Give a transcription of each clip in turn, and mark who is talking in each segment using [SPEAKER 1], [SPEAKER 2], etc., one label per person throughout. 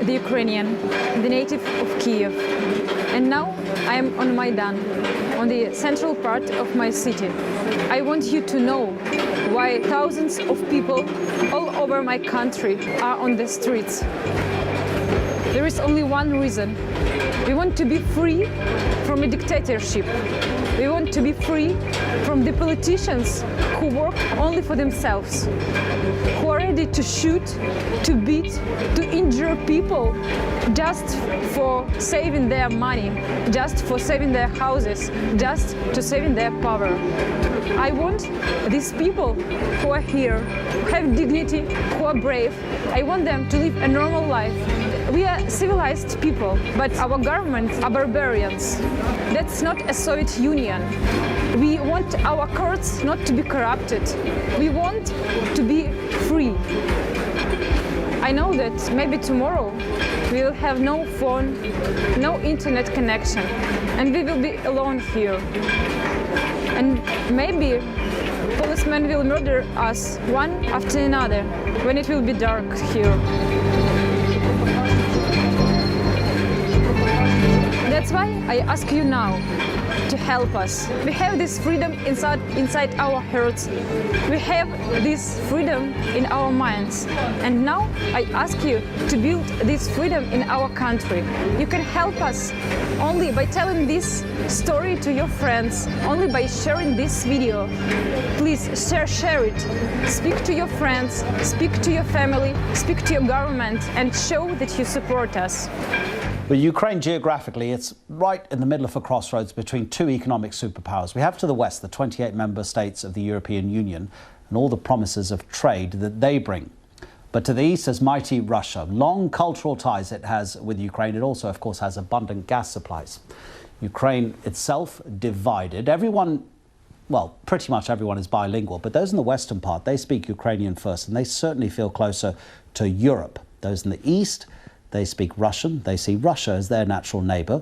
[SPEAKER 1] the Ukrainian, the native of Kiev. And now I am on Maidan, on the central part of my city. I want you to know why thousands of people all over my country are on the streets. There is only one reason. We want to be free from a dictatorship. We want to be free from the politicians who work only for themselves, who are ready to shoot, to beat, to injure people just for saving their money, just for saving their houses, just to saving their power. I want these people who are here, who have dignity, who are brave, I want them to live a normal life. We are civilized people, but our governments are barbarians. That's not a Soviet Union. We want our courts not to be corrupted. We want to be free. I know that maybe tomorrow we will have no phone, no internet connection, and we will be alone here. And maybe policemen will murder us one after another when it will be dark here. That's why I ask you now to help us. We have this freedom inside our hearts. We have this freedom in our minds. And now I ask you to build this freedom in our country. You can help us only by telling this story to your friends, only by sharing this video. Please share it. Speak to your friends, speak to your family, speak to your government, and show that you support us.
[SPEAKER 2] Well, Ukraine geographically, it's right in the middle of a crossroads between two economic superpowers. We have to the west the 28 member states of the European Union and all the promises of trade that they bring. But to the east is mighty Russia. Long cultural ties it has with Ukraine. It also, of course, has abundant gas supplies. Ukraine itself divided. Everyone, well, pretty much everyone is bilingual, but those in the western part, they speak Ukrainian first, and they certainly feel closer to Europe. Those in the east, they speak Russian. They see Russia as their natural neighbour.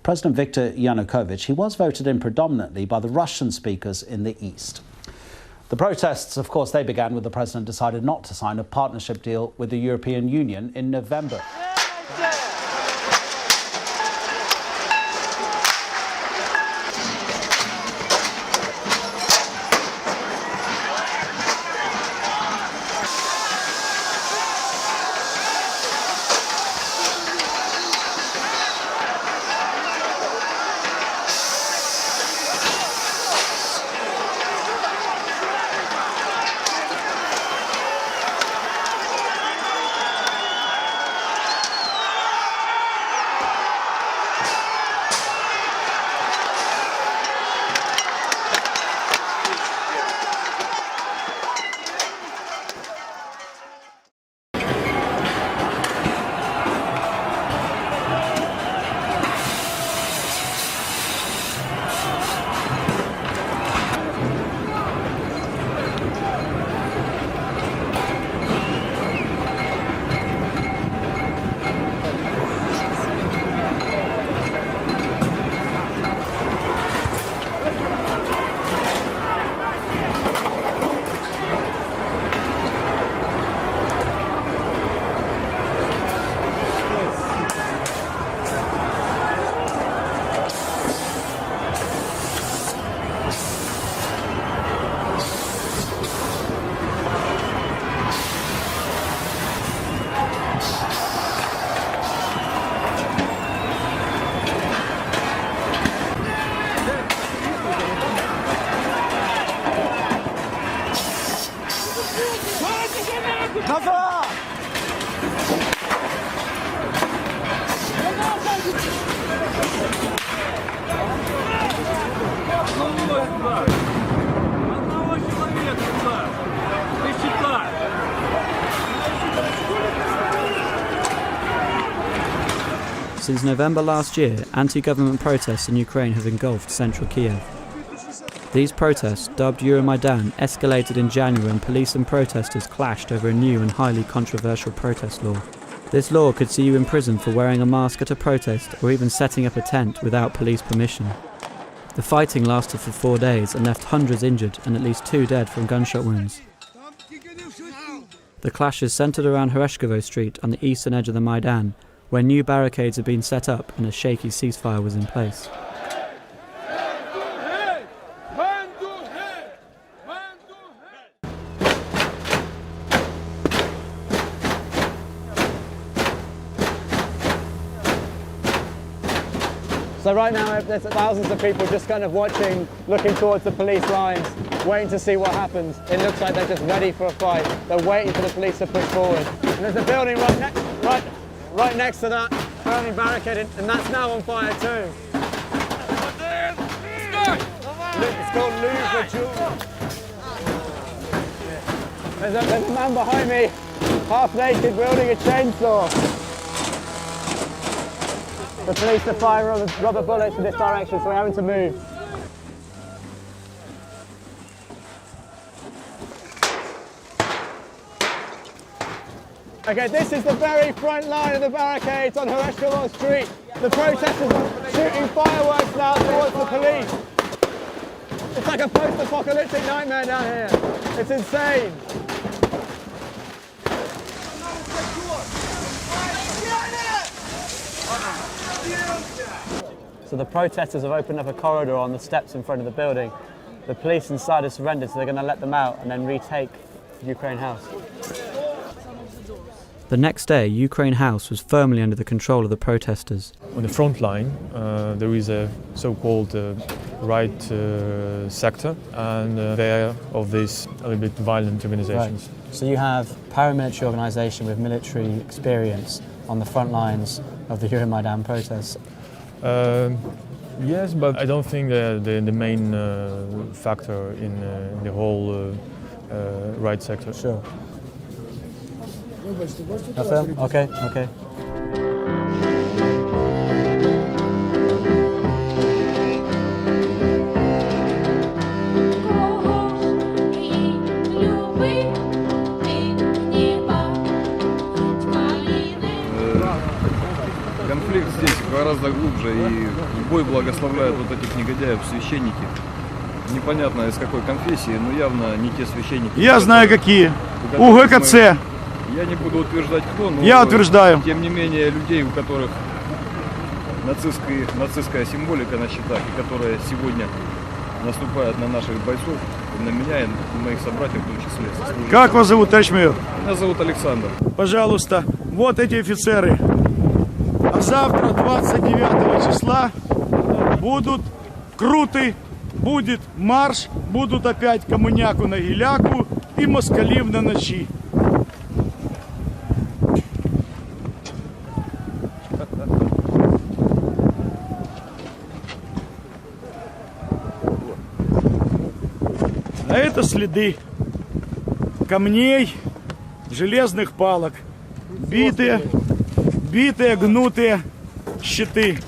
[SPEAKER 2] President Viktor Yanukovych, he was voted in predominantly by the Russian speakers in the east. The protests, of course, they began when the president decided not to sign a partnership deal with the European Union in November.
[SPEAKER 3] Since November last year, anti-government protests in Ukraine have engulfed central Kiev. These protests, dubbed Euromaidan, escalated in January when police and protesters clashed over a new and highly controversial protest law. This law could see you in prison for wearing a mask at a protest or even setting up a tent without police permission. The fighting lasted for 4 days and left hundreds injured and at least 2 dead from gunshot wounds. The clashes centred around Hereshkovo Street on the eastern edge of the Maidan, where new barricades had been set up and a shaky ceasefire was in place.
[SPEAKER 4] So right now there's thousands of people just kind of watching, looking towards the police lines, waiting to see what happens. It looks like they're just ready for a fight. They're waiting for the police to push forward. And there's a building right next to that, firmly barricaded, and that's now on fire too. It's called Lose the Jewel. There's a man behind me, half naked, wielding a chainsaw. The police are firing rubber bullets in this direction, so we're having to move. Okay, this is the very front line of the barricades on Hereshkovo Street. The protesters are shooting fireworks now towards the police. It's like a post-apocalyptic nightmare down here. It's insane. So the protesters have opened up a corridor on the steps in front of the building. The police inside have surrendered, so they're going to let them out and then retake Ukraine House.
[SPEAKER 3] The next day, Ukraine House was firmly under the control of the protesters.
[SPEAKER 5] On the front line, there is a so-called right sector, and they are of these a little bit violent organizations.
[SPEAKER 4] Right. So you have paramilitary organization with military experience on the front lines of the Euromaidan protests.
[SPEAKER 5] Yes, but I don't think the main factor in the whole right sector.
[SPEAKER 4] Sure. Okay, okay.
[SPEAKER 6] Конфликт здесь гораздо глубже, и в бой благословляют вот этих негодяев священники. Непонятно из какой конфессии, но явно не те священники.
[SPEAKER 7] Я знаю какие. УГКЦ.
[SPEAKER 6] Я не буду утверждать кто, но
[SPEAKER 7] я утверждаю.
[SPEAKER 6] Тем не менее людей, у которых нацистская символика на щитах, и которые сегодня наступают на наших бойцов, на меня и на моих собратьев в том числе.
[SPEAKER 7] Как вас зовут, товарищ майор?
[SPEAKER 6] Меня зовут Александр.
[SPEAKER 7] Пожалуйста, вот эти офицеры. А завтра, 29 числа, будут круты, будет марш, будут опять коммуняку на гіляку и москалів на ночи. А это следы камней, железных палок, битые, гнутые щиты.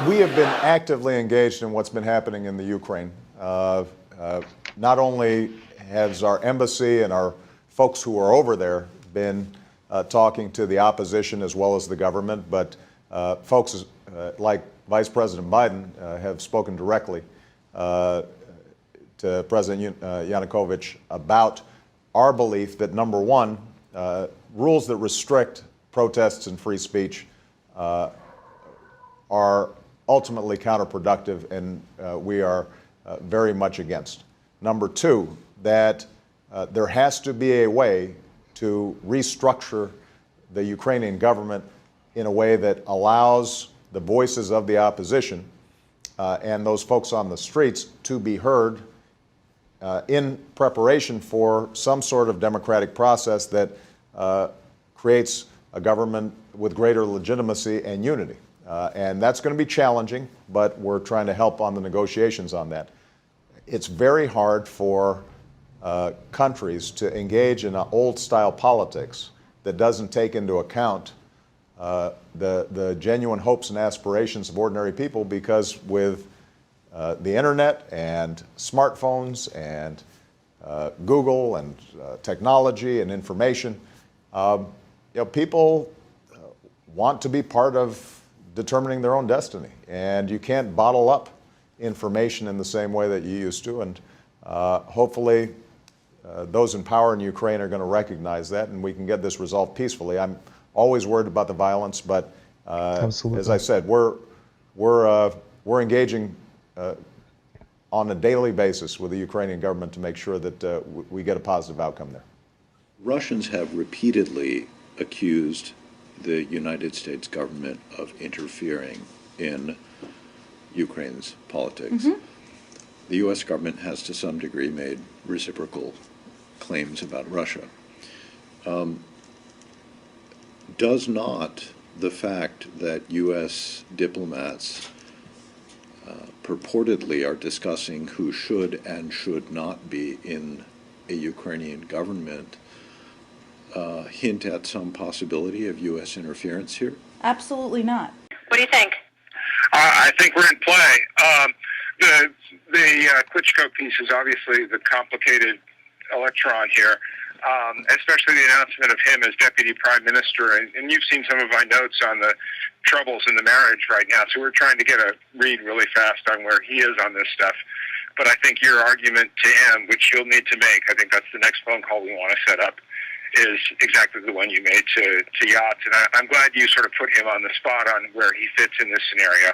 [SPEAKER 8] We have been actively engaged in what's been happening in the Ukraine. Not only has our embassy and our folks who are over there been talking to the opposition as well as the government, but folks like Vice President Biden have spoken directly to President Yanukovych about our belief that, number one, rules that restrict protests and free speech are ultimately counterproductive, and we are very much against. Number two, that there has to be a way to restructure the Ukrainian government in a way that allows the voices of the opposition and those folks on the streets to be heard in preparation for some sort of democratic process that creates a government with greater legitimacy and unity. And that's going to be challenging, but we're trying to help on the negotiations on that. It's very hard for countries to engage in an old-style politics that doesn't take into account the genuine hopes and aspirations of ordinary people, because with the internet and smartphones and Google and technology and information, people want to be part of determining their own destiny, and you can't bottle up information in the same way that you used to, and hopefully those in power in Ukraine are going to recognize that, and we can get this resolved peacefully. I'm always worried about the violence, but as I said, we're engaging on a daily basis with the Ukrainian government to make sure that we get a positive outcome there.
[SPEAKER 9] Russians have repeatedly accused the United States government of interfering in Ukraine's politics. Mm-hmm. The U.S. government has to some degree made reciprocal claims about Russia. Does not the fact that U.S. diplomats purportedly are discussing who should and should not be in a Ukrainian government hint at some possibility of U.S. interference here?
[SPEAKER 10] Absolutely not.
[SPEAKER 11] What do you think?
[SPEAKER 12] I think we're in play. The Klitschko piece is obviously the complicated electron here, especially the announcement of him as deputy prime minister. And you've seen some of my notes on the troubles in the marriage right now, so we're trying to get a read really fast on where he is on this stuff. But I think your argument to him, which you'll need to make, I think that's the next phone call we want to set up, is exactly the one you made to Yachts. And I'm glad you sort of put him on the spot on where he fits in this scenario.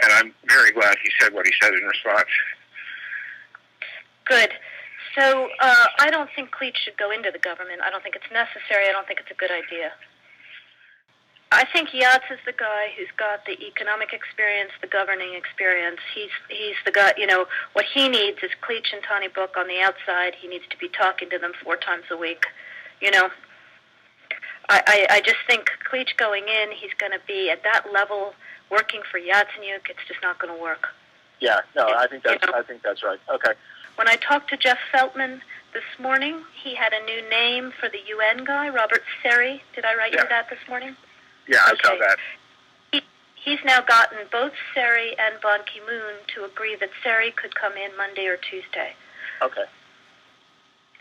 [SPEAKER 12] And I'm very glad he said what he said in response.
[SPEAKER 11] Good. So I don't think Cleach should go into the government. I don't think it's necessary. I don't think it's a good idea. I think Yachts is the guy who's got the economic experience, the governing experience. He's the guy, what he needs is Cleach and Tony Book on the outside. He needs to be talking to them 4 times a week. I just think Cleach going in, he's going to be at that level working for Yatsenyuk. It's just not going to work.
[SPEAKER 12] Yeah, no, I think that's right. Okay.
[SPEAKER 11] When I talked to Jeff Feltman this morning, he had a new name for the UN guy, Robert Seri. Did I write you that this morning?
[SPEAKER 12] Yeah, I saw that.
[SPEAKER 11] He's now gotten both Seri and Ban Ki-moon to agree that Seri could come in Monday or Tuesday.
[SPEAKER 12] Okay.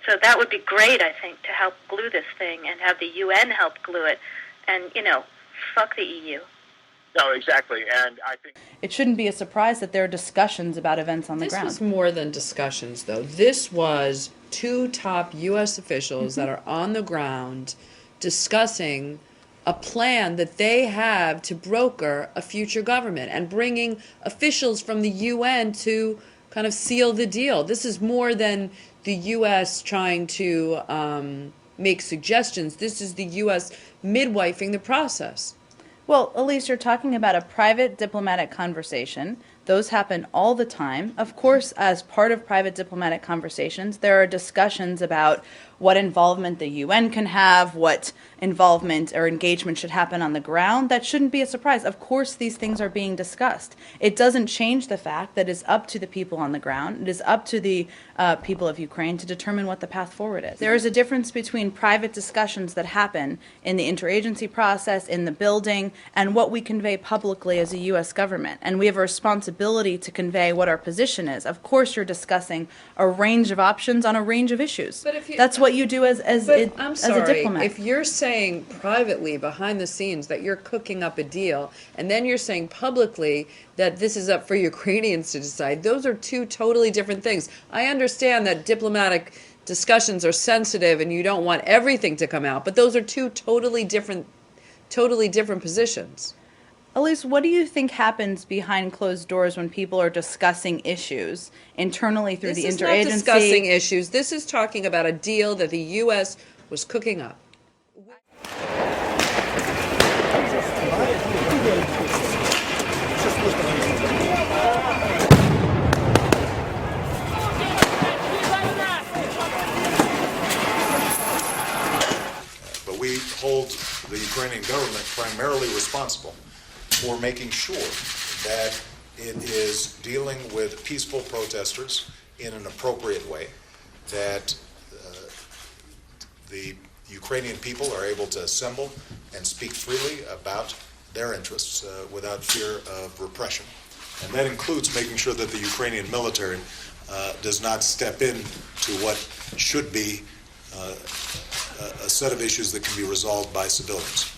[SPEAKER 11] So that would be great, I think, to help glue this thing and have the UN help glue it. And, fuck the EU.
[SPEAKER 12] No, exactly. And I think
[SPEAKER 10] it shouldn't be a surprise that there are discussions about events on the ground.
[SPEAKER 13] This was more than discussions, though. This was 2 top U.S. officials that are on the ground discussing a plan that they have to broker a future government and bringing officials from the UN to kind of seal the deal. This is more than the U.S. trying to make suggestions. This is the U.S. midwifing the process.
[SPEAKER 10] Well, Elise, you're talking about a private diplomatic conversation. Those happen all the time. Of course, as part of private diplomatic conversations, there are discussions about what involvement the UN can have, what involvement or engagement should happen on the ground, that shouldn't be a surprise. Of course, these things are being discussed. It doesn't change the fact that it's up to the people on the ground. It is up to the people of Ukraine to determine what the path forward is. There is a difference between private discussions that happen in the interagency process, in the building, and what we convey publicly as a U.S. government. And we have a responsibility to convey what our position is. Of course, you're discussing a range of options on a range of issues.
[SPEAKER 13] But if you,
[SPEAKER 10] that's what you do as a diplomat.
[SPEAKER 13] If you're saying privately behind the scenes that you're cooking up a deal, and then you're saying publicly that this is up for Ukrainians to decide, those are two totally different things. I understand that diplomatic discussions are sensitive and you don't want everything to come out, but those are two totally different positions.
[SPEAKER 10] Elise, what do you think happens behind closed doors when people are discussing issues internally through the interagency?
[SPEAKER 13] This is not discussing issues. This is talking about a deal that the U.S. was cooking up.
[SPEAKER 8] But we hold the Ukrainian government primarily responsible for making sure that it is dealing with peaceful protesters in an appropriate way, that the Ukrainian people are able to assemble and speak freely about their interests without fear of repression. And that includes making sure that the Ukrainian military does not step in to what should be a set of issues that can be resolved by civilians.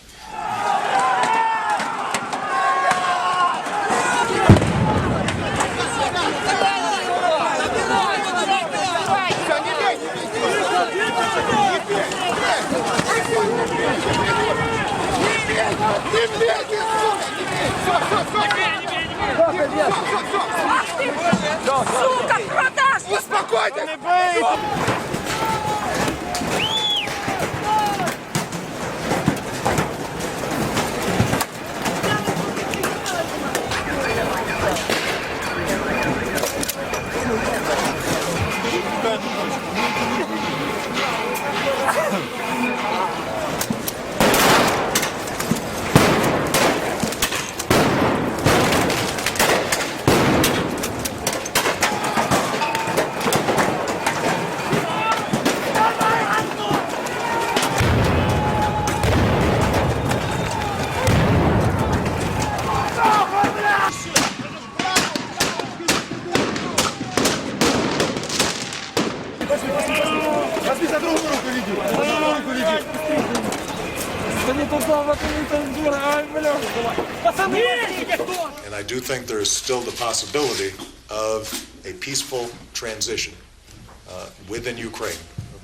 [SPEAKER 14] Сука, продаж! Успокойтесь!
[SPEAKER 8] And I do think there is still the possibility of a peaceful transition within Ukraine,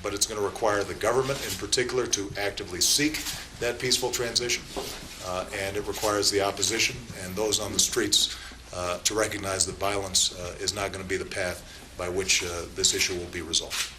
[SPEAKER 8] but it's going to require the government in particular to actively seek that peaceful transition, and it requires the opposition and those on the streets to recognize that violence is not going to be the path by which this issue will be resolved.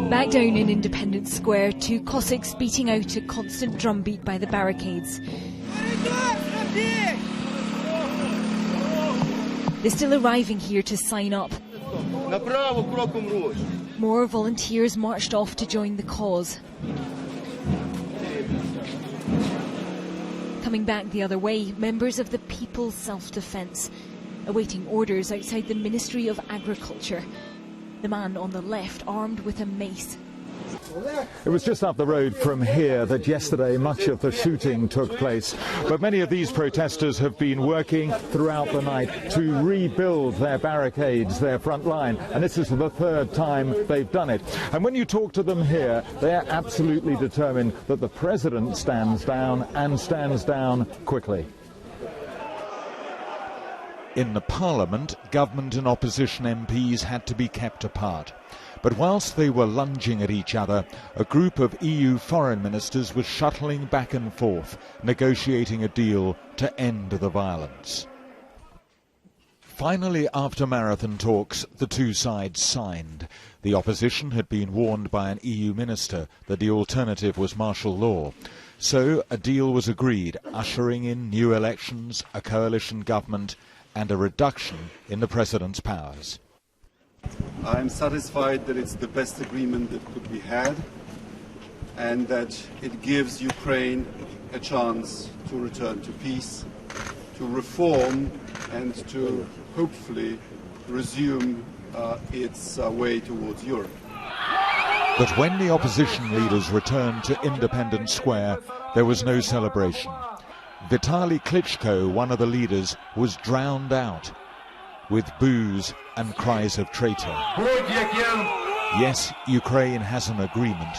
[SPEAKER 15] Back down in Independence Square, two Cossacks beating out a constant drumbeat by the barricades. They're still arriving here to sign up. More volunteers marched off to join the cause. Coming back the other way, members of the People's Self-Defence, awaiting orders outside the Ministry of Agriculture. The man on the left armed with a mace.
[SPEAKER 16] It was just up the road from here that yesterday much of the shooting took place. But many of these protesters have been working throughout the night to rebuild their barricades, their front line. And this is the third time they've done it. And when you talk to them here, they're absolutely determined that the president stands down and stands down quickly.
[SPEAKER 17] In the Parliament, government and opposition MPs had to be kept apart. But whilst they were lunging at each other, a group of EU foreign ministers was shuttling back and forth, negotiating a deal to end the violence. Finally, after marathon talks, the two sides signed. The opposition had been warned by an EU minister that the alternative was martial law. So a deal was agreed, ushering in new elections, a coalition government, and a reduction in the president's powers.
[SPEAKER 18] I'm satisfied that it's the best agreement that could be had and that it gives Ukraine a chance to return to peace, to reform and to hopefully resume its way towards Europe.
[SPEAKER 17] But when the opposition leaders returned to Independence Square, there was no celebration. Vitaly Klitschko, one of the leaders, was drowned out with boos and cries of traitor. Yes, Ukraine has an agreement,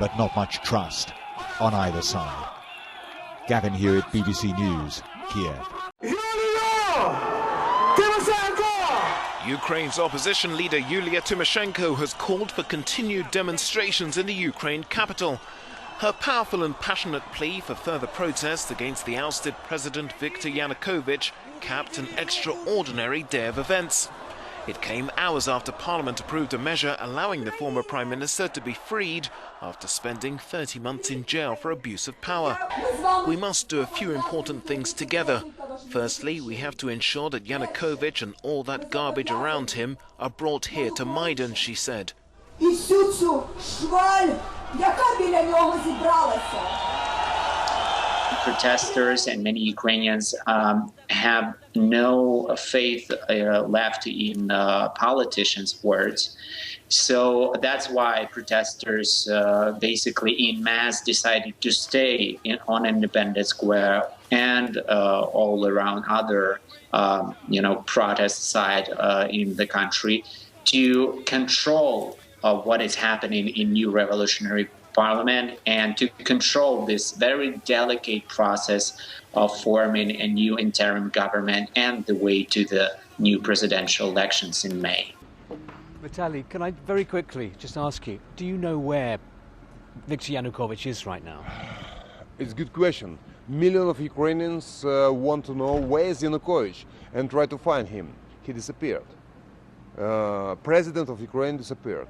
[SPEAKER 17] but not much trust on either side. Gavin Hewitt, BBC News, Kiev.
[SPEAKER 19] Ukraine's opposition leader Yulia Tymoshenko has called for continued demonstrations in the Ukraine capital. Her powerful and passionate plea for further protests against the ousted President Viktor Yanukovych capped an extraordinary day of events. It came hours after Parliament approved a measure allowing the former Prime Minister to be freed after spending 30 months in jail for abuse of power. We must do a few important things together. Firstly, we have to ensure that Yanukovych and all that garbage around him are brought here to Maidan, she said.
[SPEAKER 20] Protesters and many Ukrainians have no faith left in politicians' words. So that's why protesters basically in mass decided to stay on Independence Square and all around other protest site in the country to control what is happening in New Revolutionary Parliament and to control this very delicate process of forming a new interim government and the way to the new presidential elections in May.
[SPEAKER 21] Vitaly, can I very quickly just ask you, do you know where Viktor Yanukovych is right now?
[SPEAKER 22] It's a good question. Millions of Ukrainians want to know where is Yanukovych and try to find him. He disappeared. President of Ukraine disappeared.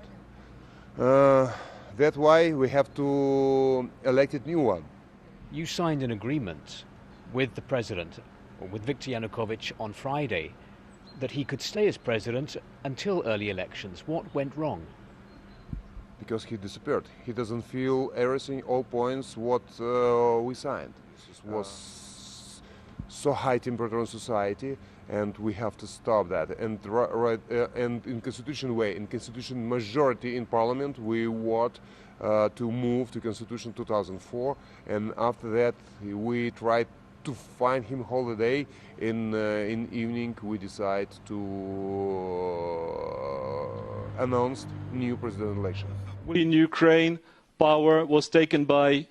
[SPEAKER 22] That's why we have to elect a new one.
[SPEAKER 21] You signed an agreement with the president, or with Viktor Yanukovych on Friday, that he could stay as president until early elections. What went wrong?
[SPEAKER 22] Because he disappeared. He doesn't feel everything, all points, what we signed. This was so high temperature in society, and we have to stop that. And and in constitutional way, in constitution majority in parliament, we want to move to Constitution 2004, and after that we tried to find him holiday. In evening we decide to announce new president election.
[SPEAKER 23] In Ukraine, power was taken by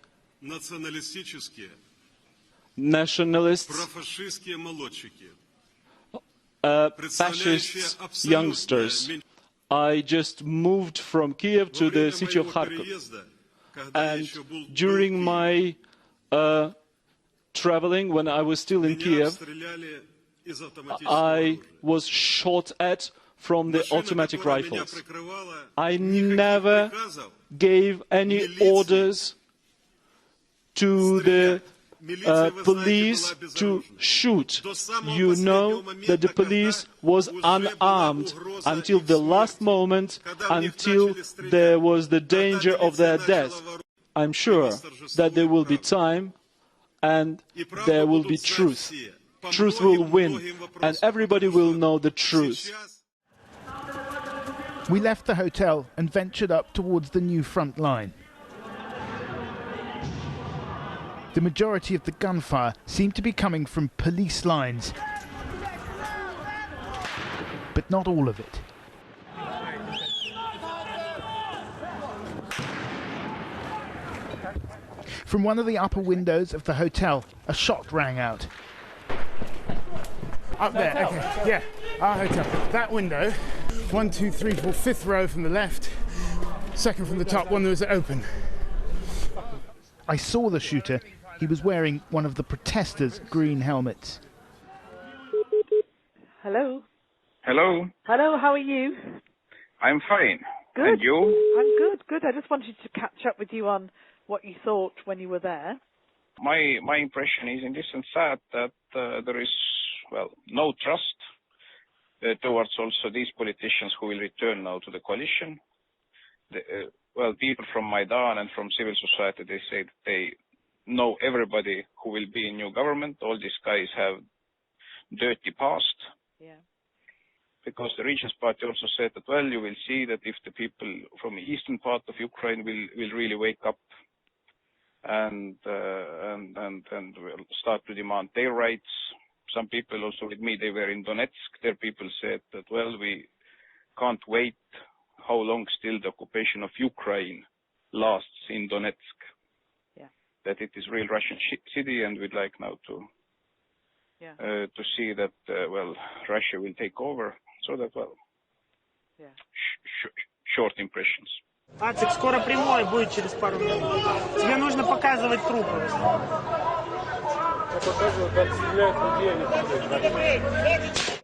[SPEAKER 23] nationalists, fascist youngsters. I just moved from Kiev to the city of Kharkov, and during my traveling, when I was still in Kiev, I was shot at from the automatic rifles. I never gave any orders to the police to shoot. You know that the police was unarmed until the last moment, until there was the danger of their death. I'm sure that there will be time and there will be truth. Truth will win and everybody will know the truth.
[SPEAKER 1] We left the hotel and ventured up towards the new front line. The majority of the gunfire seemed to be coming from police lines, but not all of it. From one of the upper windows of the hotel, a shot rang out.
[SPEAKER 2] Up there, okay, yeah, our hotel. That window, 1, 2, 3, 4, fifth row from the left, second from the top, one that was open.
[SPEAKER 1] I saw the shooter. He was wearing one of the protesters' green helmets.
[SPEAKER 3] Hello.
[SPEAKER 12] Hello.
[SPEAKER 3] Hello, how are you?
[SPEAKER 12] I'm fine.
[SPEAKER 3] Good.
[SPEAKER 12] And you?
[SPEAKER 3] I'm good, good. I just wanted to catch up with you on what you thought when you were there.
[SPEAKER 12] My impression is in this sense that there is, well, no trust towards also these politicians who will return now to the coalition. Well, people from Maidan and from civil society, they say that they know everybody who will be in new government. All these guys have dirty past.
[SPEAKER 3] Yeah.
[SPEAKER 12] Because the Regions Party also said that, well, you will see that if the people from the eastern part of Ukraine will really wake up and will start to demand their rights. Some people also with me, they were in Donetsk. Their people said that, well, we can't wait how long still the occupation of Ukraine lasts in Donetsk.
[SPEAKER 3] Yeah.
[SPEAKER 12] That it is real Russian city, and we'd like now to see that, well, Russia will take over. So that, well, short impressions.
[SPEAKER 24] Ацик, скоро прямой будет через пару минут. Тебе нужно показывать трупы.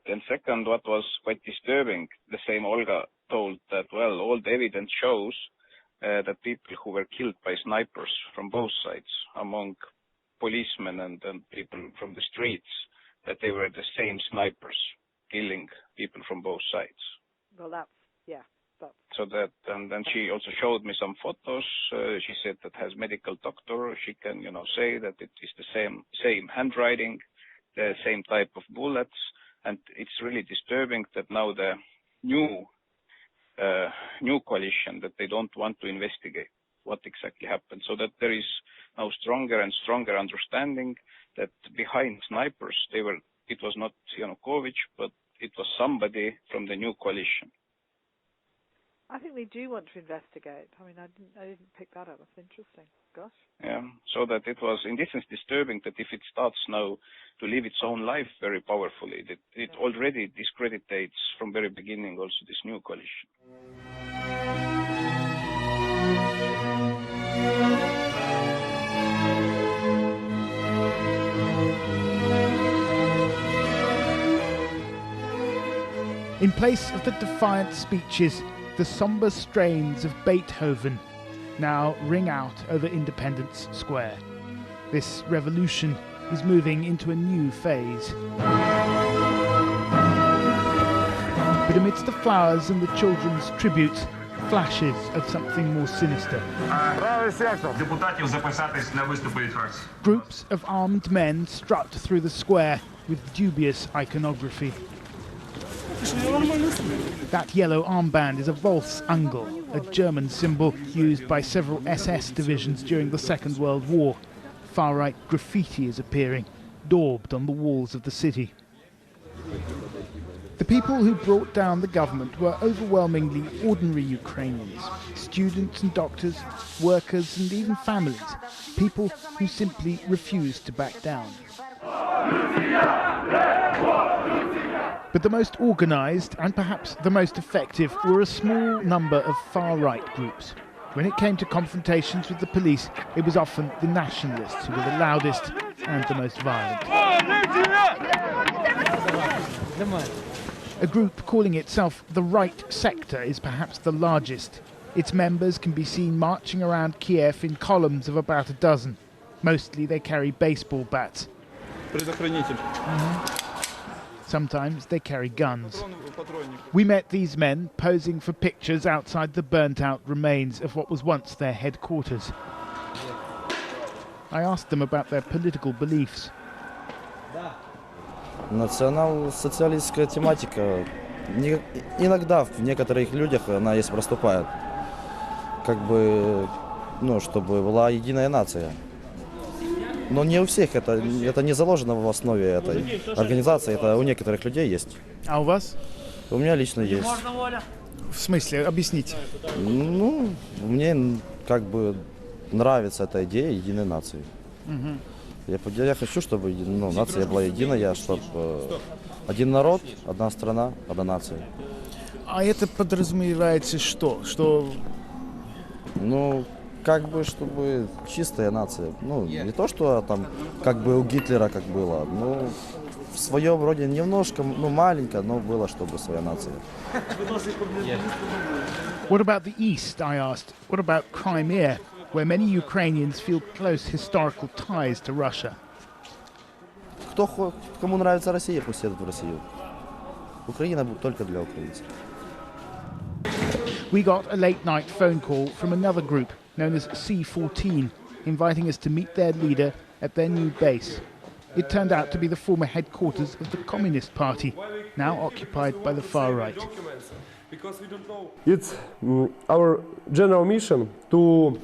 [SPEAKER 12] Then second, what was quite disturbing, the same Olga told that, well, all the evidence shows that people who were killed by snipers from both sides, among policemen and people from the streets, that they were the same snipers killing people from both sides.
[SPEAKER 3] Well, that's, yeah.
[SPEAKER 12] So that, and then she also showed me some photos. She said that has medical doctor. She can, say that it is the same handwriting, the same type of bullets, and it's really disturbing that now the new coalition, that they don't want to investigate what exactly happened. So that there is now stronger and stronger understanding that behind snipers, it was not Yanukovych, but it was somebody from the new coalition.
[SPEAKER 3] I think they do want to investigate. I mean, I didn't pick that up. That's interesting. Gosh.
[SPEAKER 12] Yeah, so that it was, in this sense, disturbing that if it starts now to live its own life very powerfully, that it already discreditates from very beginning also this new coalition.
[SPEAKER 1] In place of the defiant speeches, the sombre strains of Beethoven now ring out over Independence Square. This revolution is moving into a new phase. But amidst the flowers and the children's tributes, flashes of something more sinister. Groups of armed men strut through the square with dubious iconography. That yellow armband is a Volksangel, a German symbol used by several SS divisions during the Second World War. Far-right graffiti is appearing, daubed on the walls of the city. The people who brought down the government were overwhelmingly ordinary Ukrainians, students and doctors, workers and even families, people who simply refused to back down. But the most organised and perhaps the most effective were a small number of far-right groups. When it came to confrontations with the police, it was often the nationalists who were the loudest and the most violent. A group calling itself the Right Sector is perhaps the largest. Its members can be seen marching around Kiev in columns of about a dozen. Mostly they carry baseball bats. Sometimes they carry guns. We met these men posing for pictures outside the burnt-out remains of what was once their headquarters. I asked them about their political beliefs.
[SPEAKER 4] Национал-социалистская тематика иногда в некоторых людях она есть проступает. Как бы, чтобы была единая нация. Но не у всех это не заложено в основе этой организации, это у некоторых людей есть.
[SPEAKER 1] А у вас?
[SPEAKER 4] У меня лично есть.
[SPEAKER 1] В смысле? Объясните.
[SPEAKER 4] Мне как бы нравится эта идея единой нации. Я хочу, чтобы нация была единая, чтобы один народ, одна страна, одна нация.
[SPEAKER 1] А это подразумевается что?
[SPEAKER 4] Как бы, чтобы чистая нация. Не то, что там, как бы у Гитлера как было. В своем роде немножко, маленько, но было, чтобы своя нация.
[SPEAKER 1] What about the East, I asked? What about Crimea, where many Ukrainians feel close historical ties to Russia?
[SPEAKER 4] Кому нравится Россия, пусть едут в Россию. Украина только для украинцев.
[SPEAKER 1] We got a late-night phone call from another group known as C14, inviting us to meet their leader at their new base. It turned out to be the former headquarters of the Communist Party, now occupied by the far right.
[SPEAKER 5] It's our general mission to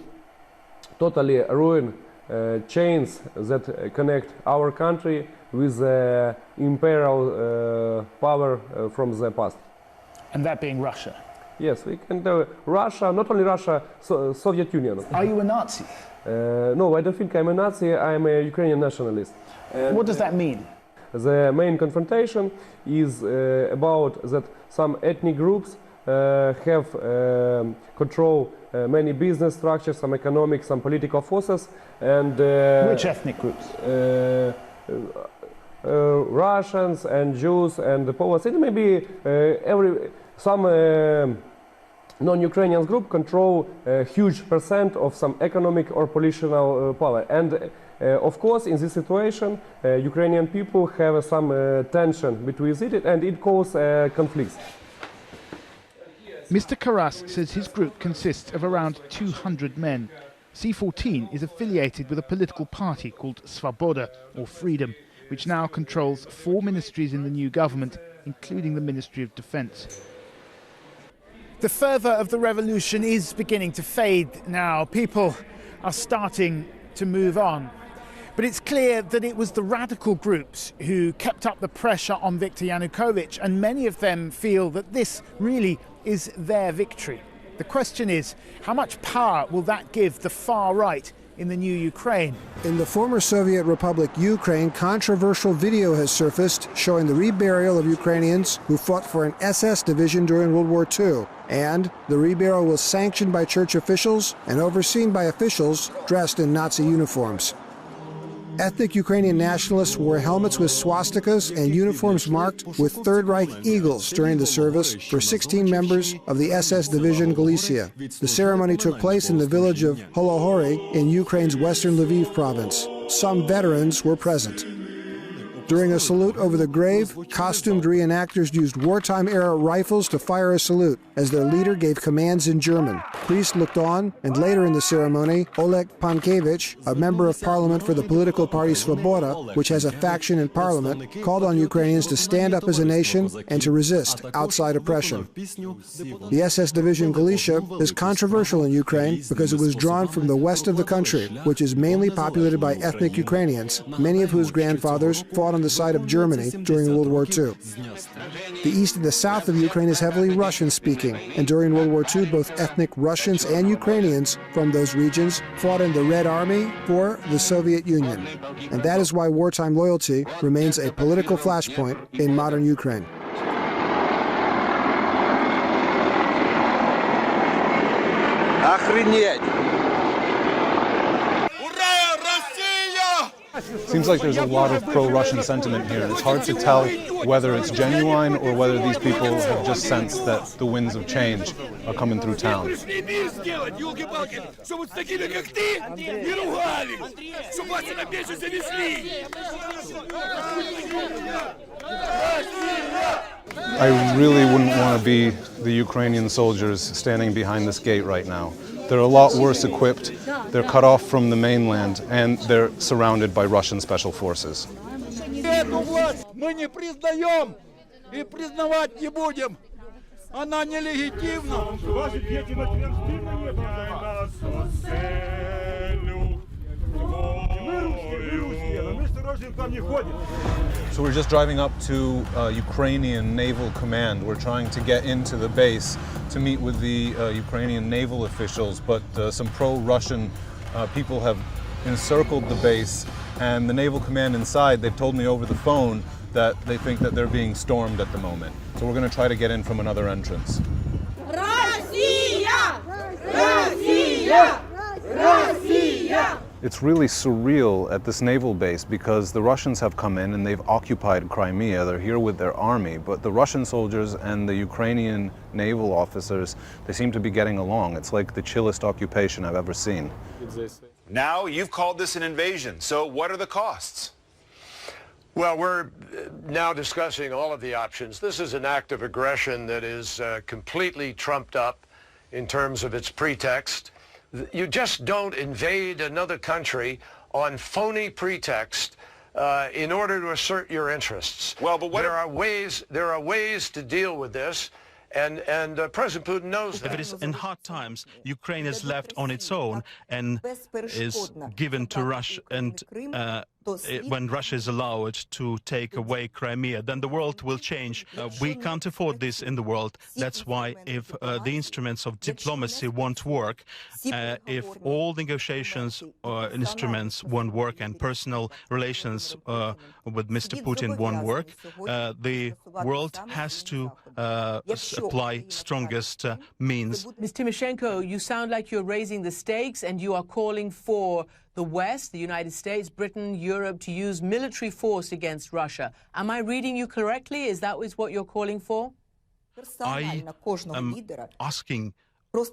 [SPEAKER 5] totally ruin chains that connect our country with the imperial power from the past.
[SPEAKER 1] And that being Russia?
[SPEAKER 5] Yes, we can do Russia, not only Russia, Soviet Union.
[SPEAKER 1] Are you a Nazi?
[SPEAKER 5] No, I don't think I'm a Nazi, I'm a Ukrainian nationalist.
[SPEAKER 1] What does that mean?
[SPEAKER 5] The main confrontation is about that some ethnic groups have control many business structures, some economic, some political forces, and
[SPEAKER 1] which ethnic groups?
[SPEAKER 5] Russians and Jews and the Poles. It may be some non-Ukrainian group control a huge percent of some economic or political power. And of course, in this situation, Ukrainian people have some tension between it, and it causes conflicts.
[SPEAKER 1] Mr. Karas says his group consists of around 200 men. C14 is affiliated with a political party called Svoboda, or Freedom, which now controls 4 ministries in the new government, including the Ministry of Defence. The fervour of the revolution is beginning to fade now. People are starting to move on. But it's clear that it was the radical groups who kept up the pressure on Viktor Yanukovych, and many of them feel that this really is their victory. The question is, how much power will that give the far right in the new Ukraine?
[SPEAKER 6] In the former Soviet Republic Ukraine, controversial video has surfaced showing the reburial of Ukrainians who fought for an SS division during World War II. And the reburial was sanctioned by church officials and overseen by officials dressed in Nazi uniforms. Ethnic Ukrainian nationalists wore helmets with swastikas and uniforms marked with Third Reich eagles during the service for 16 members of the SS Division Galicia. The ceremony took place in the village of Holohori in Ukraine's western Lviv province. Some veterans were present. During a salute over the grave, costumed reenactors used wartime-era rifles to fire a salute as their leader gave commands in German. Priests looked on, and later in the ceremony, Oleg Pankevich, a member of parliament for the political party Svoboda, which has a faction in parliament, called on Ukrainians to stand up as a nation and to resist outside oppression. The SS Division Galicia is controversial in Ukraine because it was drawn from the west of the country, which is mainly populated by ethnic Ukrainians, many of whose grandfathers fought on the side of Germany during World War II. The east and the south of Ukraine is heavily Russian-speaking, and during World War II, both ethnic Russians and Ukrainians from those regions fought in the Red Army for the Soviet Union. And that is why wartime loyalty remains a political flashpoint in modern Ukraine.
[SPEAKER 14] Охренеть!
[SPEAKER 7] Seems like there's a lot of pro-Russian sentiment here. It's hard to tell whether it's genuine or whether these people have just sensed that the winds of change are coming through town. I really wouldn't want to be the Ukrainian soldiers standing behind this gate right now. They're a lot worse equipped, they're cut off from the mainland, and they're surrounded by Russian special forces. So we're just driving up to Ukrainian Naval Command. We're trying to get into the base to meet with the Ukrainian naval officials, but some pro-Russian people have encircled the base, and the Naval Command inside, they've told me over the phone that they think that they're being stormed at the moment. So we're going to try to get in from another entrance.
[SPEAKER 14] Россия! Россия! Россия!
[SPEAKER 7] It's really surreal at this naval base because the Russians have come in and they've occupied Crimea. They're here with their army, but the Russian soldiers and the Ukrainian naval officers, they seem to be getting along. It's like the chillest occupation I've ever seen.
[SPEAKER 9] Now you've called this an invasion, so what are the costs?
[SPEAKER 10] Well, we're now discussing all of the options. This is an act of aggression that is completely trumped up in terms of its pretext. You just don't invade another country on phony pretext in order to assert your interests.
[SPEAKER 9] Well, but
[SPEAKER 10] there are ways to deal with this, and President Putin knows that.
[SPEAKER 11] If it is in hard times, Ukraine is left on its own and is given to Russia, and when Russia is allowed to take away Crimea, then the world will change. We can't afford this in the world. That's why if the instruments of diplomacy won't work, if all negotiations instruments won't work and personal relations with Mr. Putin won't work, the world has to apply strongest means.
[SPEAKER 25] Ms. Tymoshenko, you sound like you're raising the stakes and you are calling for the West, the United States, Britain, Europe, to use military force against Russia. Am I reading you correctly? Is that what you're calling for?
[SPEAKER 11] I am asking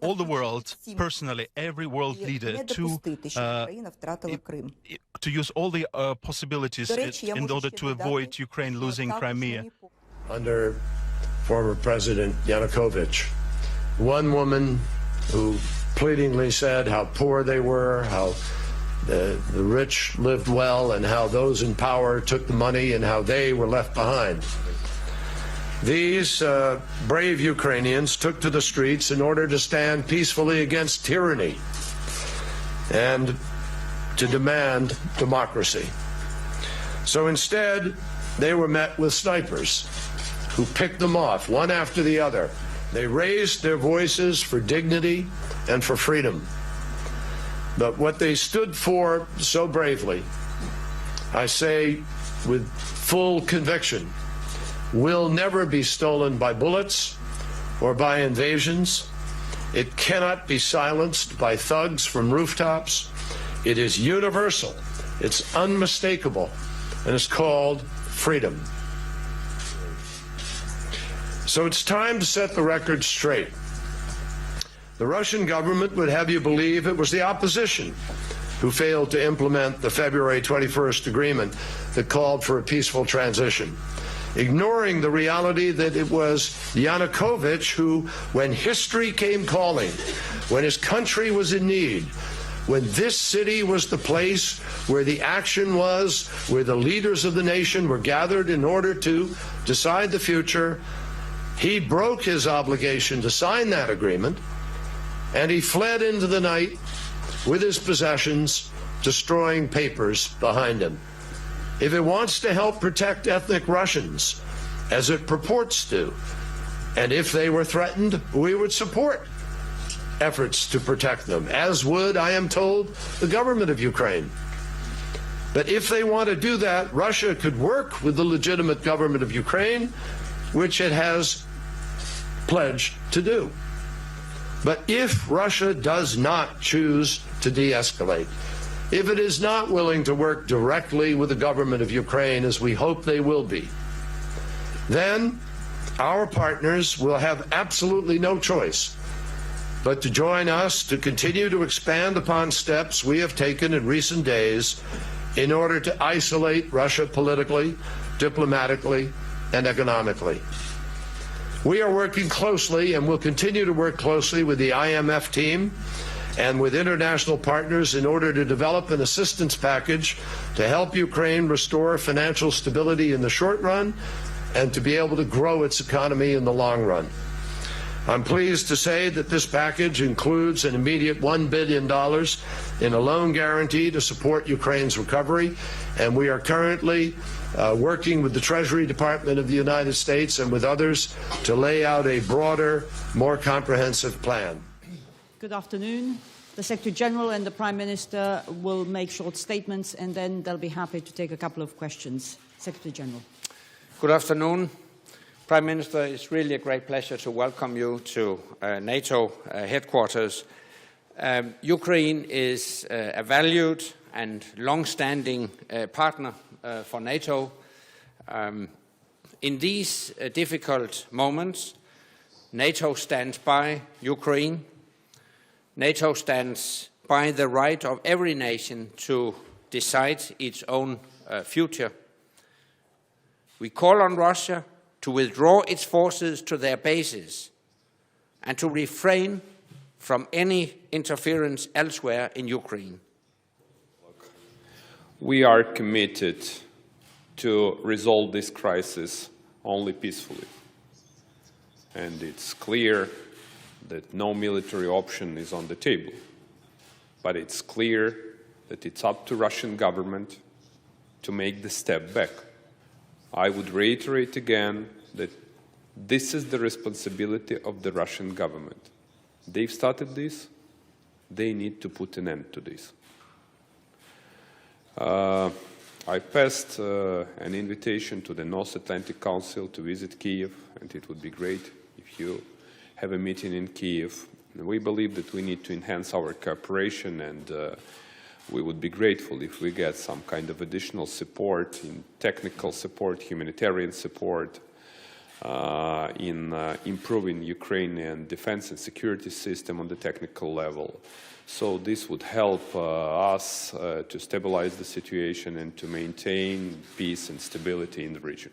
[SPEAKER 11] all the world, personally, every world leader, to use all the possibilities in order to avoid Ukraine losing Crimea.
[SPEAKER 10] Under former President Yanukovych, one woman who pleadingly said how poor they were, how the rich lived well, and how those in power took the money and how they were left behind. These brave Ukrainians took to the streets in order to stand peacefully against tyranny and to demand democracy. So instead, they were met with snipers who picked them off one after the other. They raised their voices for dignity and for freedom. But what they stood for so bravely, I say with full conviction, will never be stolen by bullets or by invasions. It cannot be silenced by thugs from rooftops. It is universal, it's unmistakable, and it's called freedom. So it's time to set the record straight. The Russian government would have you believe it was the opposition who failed to implement the February 21st agreement that called for a peaceful transition, ignoring the reality that it was Yanukovych who, when history came calling, when his country was in need, when this city was the place where the action was, where the leaders of the nation were gathered in order to decide the future, he broke his obligation to sign that agreement, and he fled into the night with his possessions, destroying papers behind him. If it wants to help protect ethnic Russians, as it purports to, and if they were threatened, we would support efforts to protect them, as would, I am told, the government of Ukraine. But if they want to do that, Russia could work with the legitimate government of Ukraine, which it has pledged to do. But if Russia does not choose to de-escalate, if it is not willing to work directly with the government of Ukraine, as we hope they will be, then our partners will have absolutely no choice but to join us to continue to expand upon steps we have taken in recent days in order to isolate Russia politically, diplomatically, and economically. We are working closely and will continue to work closely with the IMF team and with international partners in order to develop an assistance package to help Ukraine restore financial stability in the short run and to be able to grow its economy in the long run. I'm pleased to say that this package includes an immediate $1 billion in a loan guarantee to support Ukraine's recovery, and we are currently working with the Treasury Department of the United States and with others to lay out a broader, more comprehensive plan.
[SPEAKER 8] Good afternoon. The Secretary General and the Prime Minister will make short statements, and then they'll be happy to take a couple of questions. Secretary General.
[SPEAKER 13] Good afternoon. Prime Minister, it's really a great pleasure to welcome you to NATO headquarters. Ukraine is a valued and long-standing partner for NATO. In these difficult moments, NATO stands by Ukraine. NATO stands by the right of every nation to decide its own future. We call on Russia to withdraw its forces to their bases and to refrain from any interference elsewhere in Ukraine.
[SPEAKER 15] We are committed to resolve this crisis only peacefully. And it's clear that no military option is on the table. But it's clear that it's up to Russian government to make the step back. I would reiterate again that this is the responsibility of the Russian government. They've started this. They need to put an end to this. I passed an invitation to the North Atlantic Council to visit Kyiv, and it would be great if you have a meeting in Kyiv. We believe that we need to enhance our cooperation, and we would be grateful if we get some kind of additional support in technical support, humanitarian support, in improving Ukrainian defense and security system on the technical level. So this would help us to stabilize the situation and to maintain peace and stability in the region.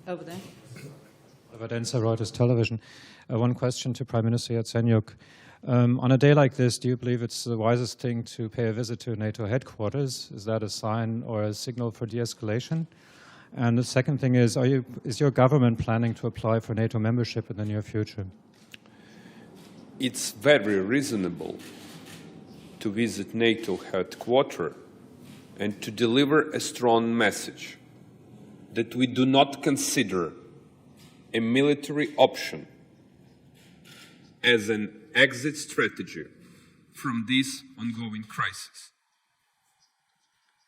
[SPEAKER 8] Over there.
[SPEAKER 16] Vadenza, Reuters Television. One question to Prime Minister Yatsenyuk. On a day like this, do you believe it's the wisest thing to pay a visit to NATO headquarters? Is that a sign or a signal for de-escalation? And the second thing is your government planning to apply for NATO membership in the near future?
[SPEAKER 15] It's very reasonable to visit NATO headquarters and to deliver a strong message that we do not consider a military option as an exit strategy from this ongoing crisis.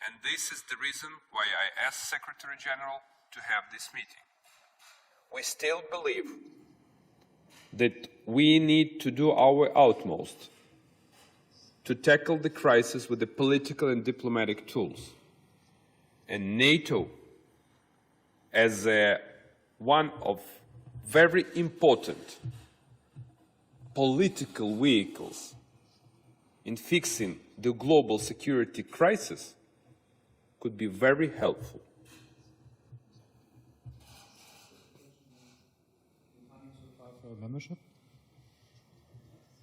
[SPEAKER 15] And this is the reason why I asked Secretary General to have this meeting. We still believe that we need to do our utmost to tackle the crisis with the political and diplomatic tools. And NATO, as one of very important political vehicles in fixing the global security crisis, could be very helpful.
[SPEAKER 16] For membership?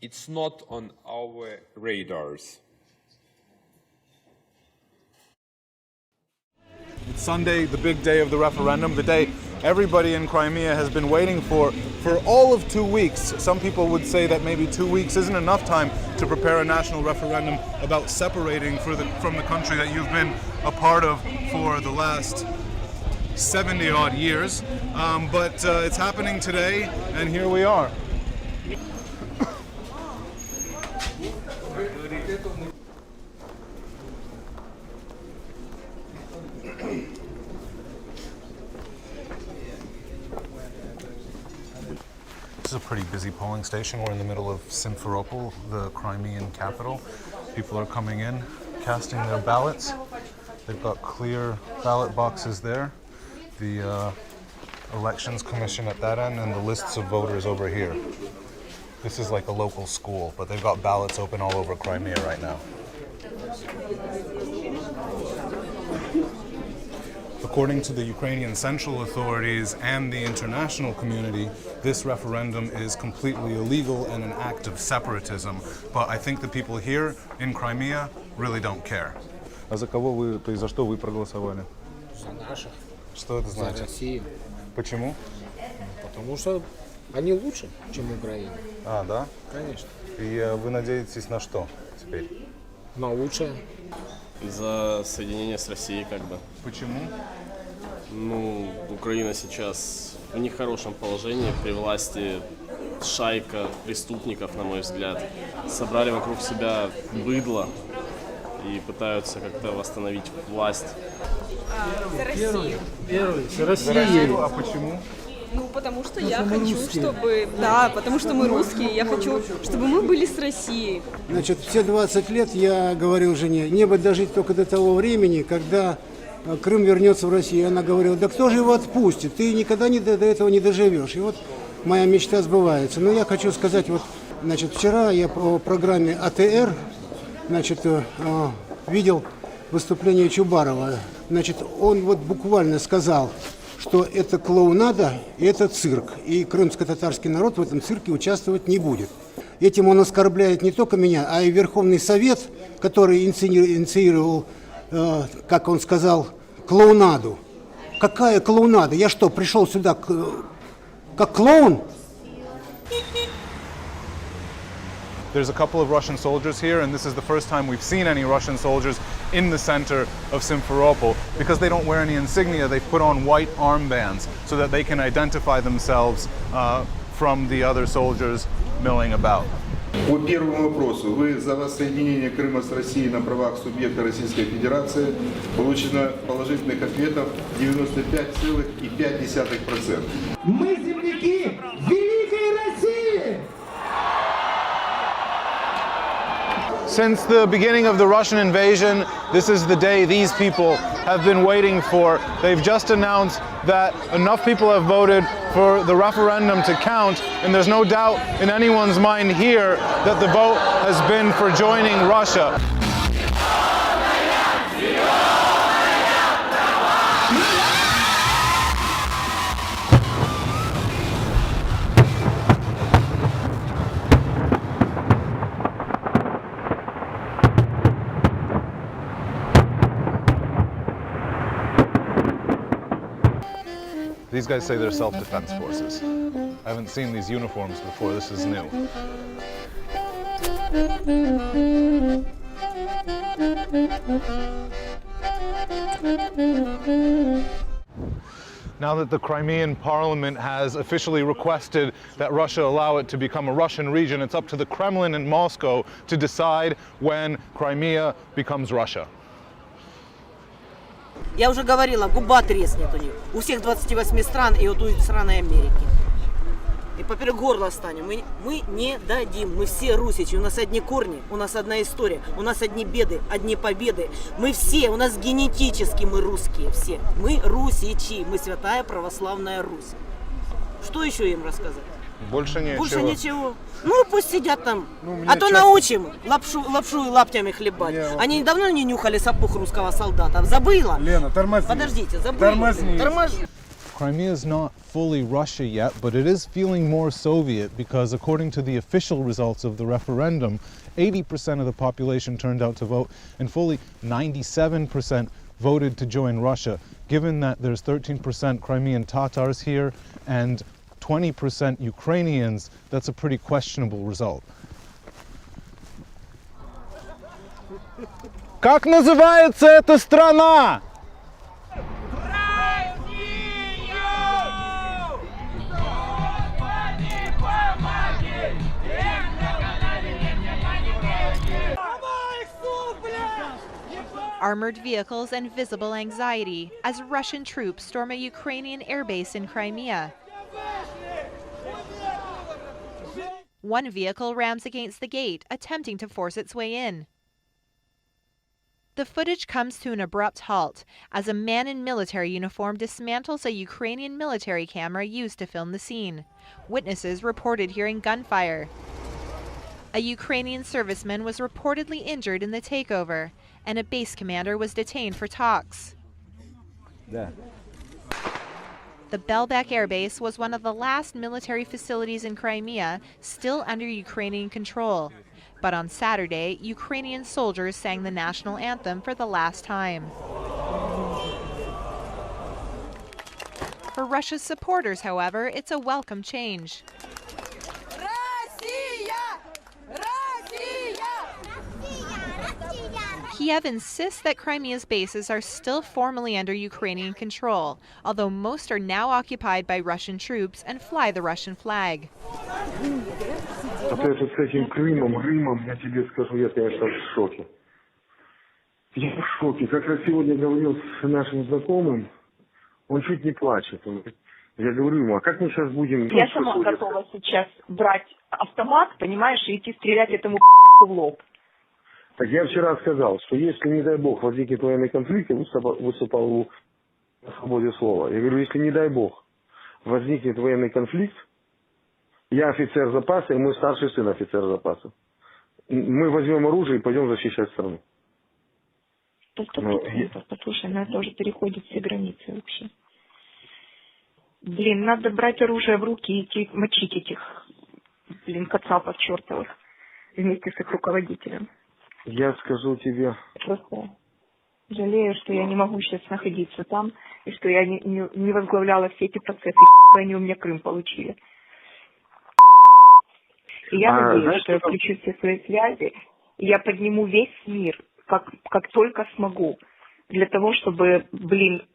[SPEAKER 15] It's not on our radars.
[SPEAKER 7] It's Sunday, the big day of the referendum, the day everybody in Crimea has been waiting for all of 2 weeks. Some people would say that maybe 2 weeks isn't enough time to prepare a national referendum about separating from the country that you've been a part of for the last 70-odd years. But it's happening today, and here we are. is a pretty busy polling station. We're in the middle of Simferopol, the Crimean capital. People are coming in, casting their ballots. They've got clear ballot boxes there. The Elections Commission at that end and the lists of voters over here. This is like a local school, but they've got ballots open all over Crimea right now. According to the Ukrainian central authorities and the international community, this referendum is completely illegal and an act of separatism. But I think the people here in Crimea really don't care.
[SPEAKER 17] А за кого вы, то есть за что вы проголосовали?
[SPEAKER 18] За наших.
[SPEAKER 7] Что это значит?
[SPEAKER 18] За Россию.
[SPEAKER 7] Почему?
[SPEAKER 18] Потому что они лучше, чем Украина.
[SPEAKER 7] А, да?
[SPEAKER 18] Конечно.
[SPEAKER 7] И вы надеетесь на что теперь?
[SPEAKER 18] На лучшее.
[SPEAKER 19] За соединение с Россией, как бы.
[SPEAKER 7] Почему?
[SPEAKER 19] Ну, Украина сейчас в нехорошем положении, при власти шайка преступников, на мой взгляд. Собрали вокруг себя быдло и пытаются как-то восстановить власть.
[SPEAKER 20] За Россию.
[SPEAKER 18] Первый. За
[SPEAKER 7] Россию. А почему?
[SPEAKER 20] Ну, потому что я хочу, чтобы... Да, потому что мы русские, я хочу, чтобы мы были с Россией.
[SPEAKER 21] Значит, все 20 лет я говорил жене, не бы дожить только до того времени, когда Крым вернется в Россию. Она говорила, да кто же его отпустит? Ты никогда до этого не доживешь. И вот моя мечта сбывается. Но я хочу сказать, вот, значит, вчера я по программе АТР, значит, видел выступление Чубарова. Значит, он вот буквально сказал, что это клоунада и это цирк. И крымско-татарский народ в этом цирке участвовать не будет. Этим он оскорбляет не только меня, а и Верховный Совет, который инициировал, как он сказал, клоунаду. Какая клоунада? Я что, пришел сюда как клоун?
[SPEAKER 7] There's a couple of Russian soldiers here, and this is the first time we've seen any Russian soldiers in the center of Simferopol. Because they don't wear any insignia, they've put on white armbands so that they can identify themselves from the other soldiers milling about.
[SPEAKER 26] По первому вопросу. Вы за воссоединение Крыма с Россией на правах субъекта Российской Федерации. Получено положительных ответов 95,5%.
[SPEAKER 14] Мы земляки великой России!
[SPEAKER 7] Since the beginning of the Russian invasion, this is the day these people have been waiting for. They've just announced that enough people have voted for the referendum to count, and there's no doubt in anyone's mind here that the vote has been for joining Russia. These guys say they're self-defense forces. I haven't seen these uniforms before, this is new. Now that the Crimean parliament has officially requested that Russia allow it to become a Russian region, it's up to the Kremlin and Moscow to decide when Crimea becomes Russia.
[SPEAKER 27] Я уже говорила, губа треснет у них. У всех 28 стран и вот у страны Америки. И поперек горла станем. Мы не дадим. Мы все русичи. У нас одни корни, у нас одна история. У нас одни беды, одни победы. Мы все, у нас генетически мы русские все. Мы русичи. Мы святая православная Русь. Что еще им рассказать?
[SPEAKER 7] Больше ничего.
[SPEAKER 27] Больше ничего. Ну, пусть сидят там. А то научим лапшу лаптями хлебать. Они давно не нюхали сапог русского солдата. Забыла?
[SPEAKER 17] Лена, тормозни.
[SPEAKER 27] Подождите, забыла. Тормозни.
[SPEAKER 7] Crimea is not fully Russia yet, but it is feeling more Soviet because according to the official results of the referendum, 80% of the population turned out to vote and fully 97% voted to join Russia. Given that there's 13% Crimean Tatars here and 20% Ukrainians, that's a pretty questionable result. Как называется эта страна?
[SPEAKER 28] Armored vehicles and visible anxiety as Russian troops storm a Ukrainian airbase in Crimea. One vehicle rams against the gate, attempting to force its way in. The footage comes to an abrupt halt as a man in military uniform dismantles a Ukrainian military camera used to film the scene. Witnesses reported hearing gunfire. A Ukrainian serviceman was reportedly injured in the takeover, and a base commander was detained for talks. The Belbek Air Base was one of the last military facilities in Crimea still under Ukrainian control. But on Saturday, Ukrainian soldiers sang the national anthem for the last time. For Russia's supporters, however, it's a welcome change. Kiev insists that Crimea's bases are still formally under Ukrainian control, although most are now occupied by Russian troops and fly the Russian flag.
[SPEAKER 2] С этим Крымом, я тебе скажу, я, конечно, в шоке. Я в шоке. Как раз сегодня говорил с нашим знакомым, он чуть не плачет. Я говорю ему, а как мы сейчас будем...
[SPEAKER 3] Я сама готова сейчас брать автомат, понимаешь, и идти стрелять этому в лоб.
[SPEAKER 2] Так я вчера сказал, что если, не дай бог, возникнет военный конфликт, я выступал о свободе слова. Я говорю, если, не дай бог, возникнет военный конфликт, я офицер запаса, и мой старший сын офицер запаса. Мы возьмем оружие и пойдем защищать страну.
[SPEAKER 3] Послушай, ну это уже переходит все границы вообще. Блин, надо брать оружие в руки и идти мочить этих, кацапов чертовых вместе с их руководителем.
[SPEAKER 2] Я скажу тебе...
[SPEAKER 3] Просто жалею, что я не могу сейчас находиться там, и что я не возглавляла все эти процессы, и они у меня Крым получили. И я надеюсь, знаешь, что я включу все свои связи, и я подниму весь мир, как только смогу, для того, чтобы,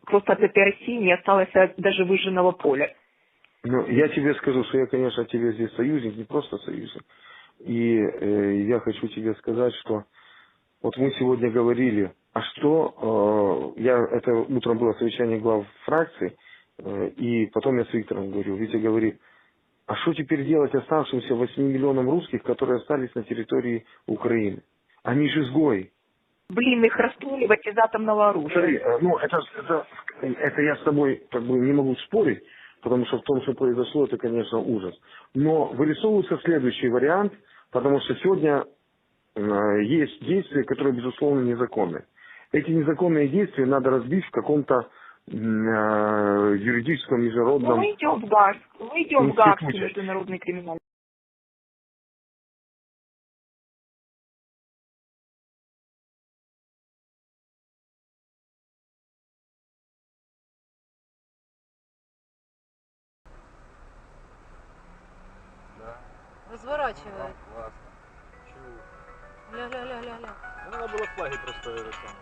[SPEAKER 3] просто от этой России не осталось даже выжженного поля.
[SPEAKER 2] Ну, я тебе скажу, что я, конечно, тебе здесь союзник, не просто союзник. И я хочу тебе сказать, что вот мы сегодня говорили, а что, это утром было совещание глав фракций, и потом я с Виктором говорил, Витя говорит, а что теперь делать оставшимся 8 миллионам русских, которые остались на территории Украины? Они же изгои.
[SPEAKER 3] Их расстреливать из атомного оружия.
[SPEAKER 2] Смотри, ну это я с тобой не могу спорить, потому что в том, что произошло, это, конечно, ужас. Но вырисовывается следующий вариант, потому что сегодня есть действия, которые, безусловно, незаконны. Эти незаконные действия надо разбить в каком-то юридическом международном...
[SPEAKER 3] Мы идем в ГАГ, международный криминальный.
[SPEAKER 4] Разворачивает.
[SPEAKER 17] Классно.
[SPEAKER 4] Ля-ля-ля-ля-ля.
[SPEAKER 17] Надо было флаги просто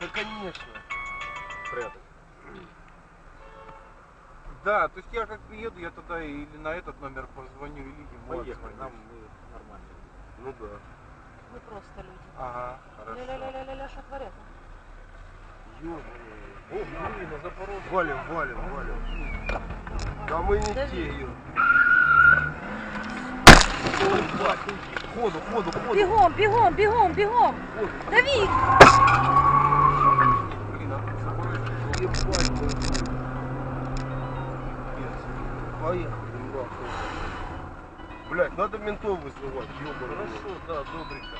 [SPEAKER 18] Да, конечно.
[SPEAKER 17] прятать.
[SPEAKER 18] Да, то есть я как приеду, я тогда или на этот номер позвоню, или ему
[SPEAKER 17] Поехали,
[SPEAKER 18] отзвоню.
[SPEAKER 17] нам нормально.
[SPEAKER 18] Ну да.
[SPEAKER 4] Мы просто люди.
[SPEAKER 18] Ага, хорошо.
[SPEAKER 4] Ля-ля-ля-ля-ля, что творят?
[SPEAKER 17] О, блин, на Запорожье.
[SPEAKER 18] Валим. Да мы не те, ё. Ходу.
[SPEAKER 4] Бегом! Давид!
[SPEAKER 18] Блин, а тут Запорожье. Ебать, поехали, нахуй. Блять, надо ментов вызывать, ёбаный.
[SPEAKER 17] Хорошо, да, добренько.